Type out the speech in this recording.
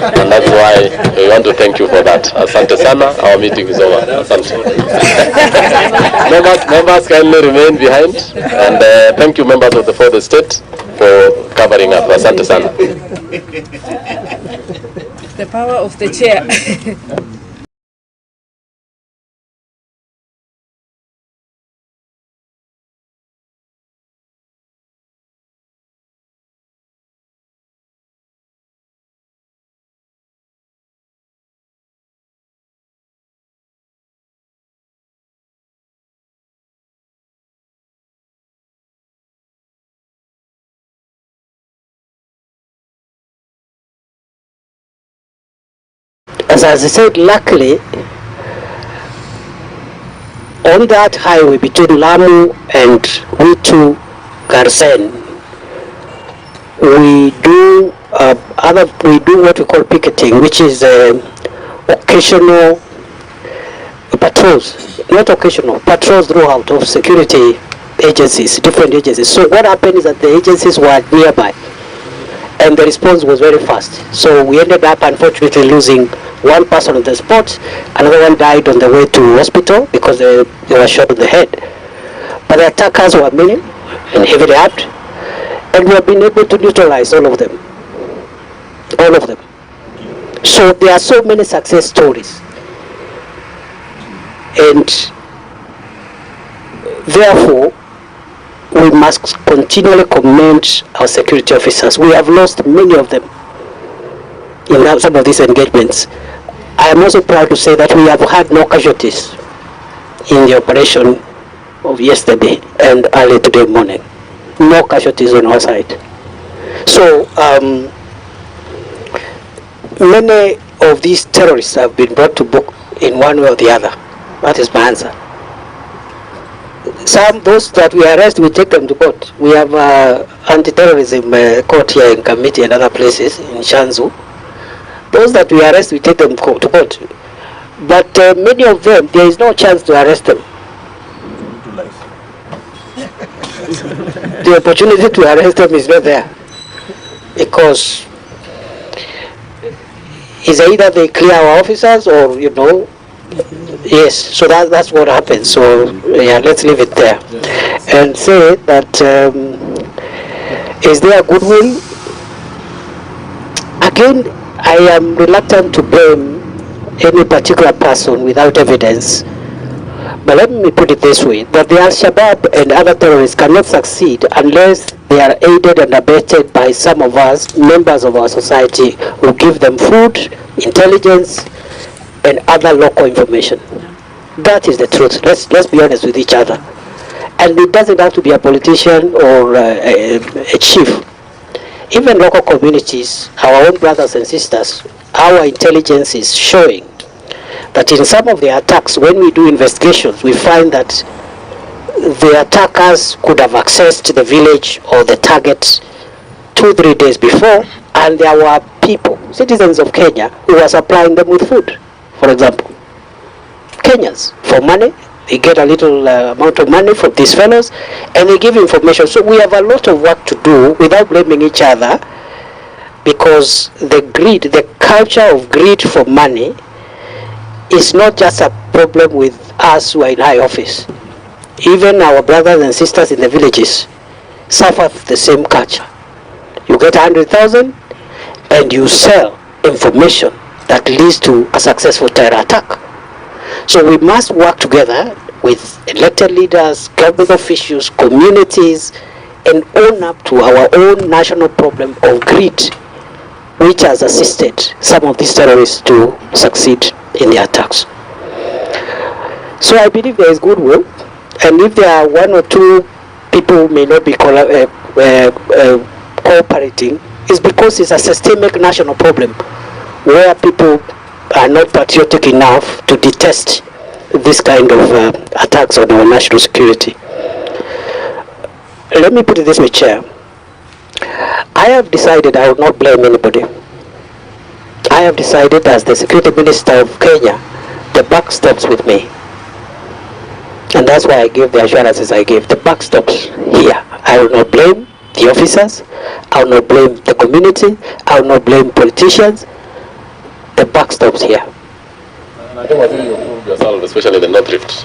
And that's why we want to thank you for that. Asante sana, our meeting is over. Asante. members kindly remain behind, and thank you members of the fourth estate for covering up. Asante sana. The power of the chair. As I said, luckily, on that highway between Lamu and RUTO Garsen, we do what we call picketing, which is occasional patrols, not occasional patrols throughout of security agencies, different agencies. So what happened is that the agencies were nearby, and the response was very fast. So we ended up, unfortunately, losing one person on the spot. Another one died on the way to hospital because they were shot in the head. But the attackers were many and heavily armed, and we have been able to neutralize all of them. All of them. So there are so many success stories. And therefore, we must continually commend our security officers. We have lost many of them in some of these engagements. I am also proud to say that we have had no casualties in the operation of yesterday and early today morning. No casualties on our side. So many of these terrorists have been brought to book in one way or the other. That is my answer. Those that we arrest, we take them to court. We have anti-terrorism court here in Kamiti and other places in Shanzu. Those that we arrest, we take them to court. But many of them, there is no chance to arrest them. The opportunity to arrest them is not there, because it's either they clear our officers or, yes, so that's what happens. So yeah, let's leave it there and say that is there goodwill? Again, I am reluctant to blame any particular person without evidence, but let me put it this way, that the Al-Shabaab and other terrorists cannot succeed unless they are aided and abetted by some of us, members of our society, who give them food, intelligence, and other local information. That is the truth. Let's be honest with each other. And it doesn't have to be a politician or a chief. Even local communities, our own brothers and sisters, our intelligence is showing that in some of the attacks, when we do investigations, we find that the attackers could have accessed the village or the target 2-3 days before, and there were people, citizens of Kenya, who were supplying them with food, for example. Kenyans, for money. They get a little amount of money from these fellows, and they give information. So we have a lot of work to do without blaming each other, because the greed, the culture of greed for money is not just a problem with us who are in high office. Even our brothers and sisters in the villages suffer the same culture. You get 100,000 and you sell information that leads to a successful terror attack. So we must work together with elected leaders, government officials, communities, and own up to our own national problem of greed, which has assisted some of these terrorists to succeed in the attacks. So I believe there is goodwill, and if there are one or two people who may not be cooperating, it's because it's a systemic national problem where people are not patriotic enough to detest this kind of attacks on our national security. Let me put it this way, Chair. I have decided I will not blame anybody. I have decided, as the Security Minister of Kenya, the buck stops with me. And that's why I gave the assurances I gave. The buck stops here. I will not blame the officers. I will not blame the community. I will not blame politicians. buck stops here. And I think what you proved yourself, especially the North Rift.